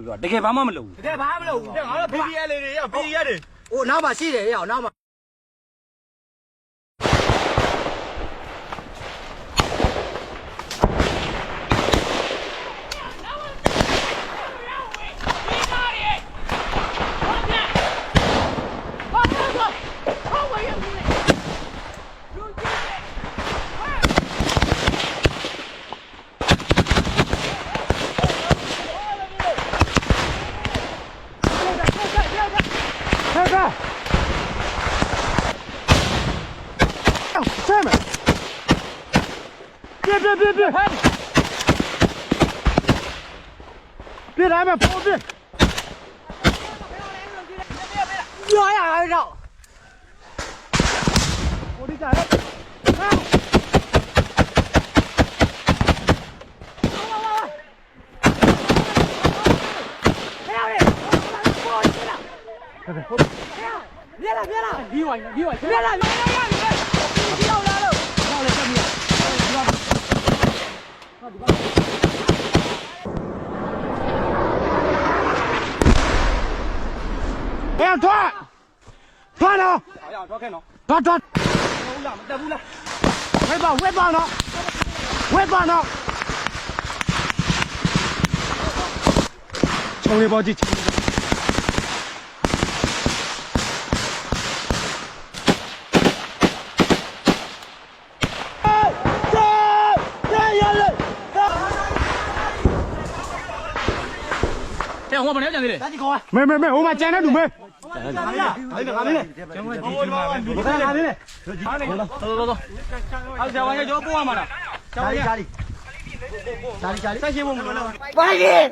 လို့ပြောတကယ်ဘာမှမလုပ်ဘူး တကယ်ဘာမှမလုပ်ဘူးငါတို့ PPL တွေရောက် PPL တွေ ဟိုနောက်မှာရှိတယ်ရောက်နောက်မှာ别来吧，跑别！别呀，绕！我的家人，来！别了，离我，别了，别来了，上来这边，哎呀，断了！好呀抓开နော်断！ဟုတ်လားမတက်ဘူးလား喂棒了！冲力包机！这我不了解的赶紧搞啊！没，我们捡了准备。哪里呢？我看哪里呢？走，还有小王爷就不玩嘛了，家里。再去我们了。快点！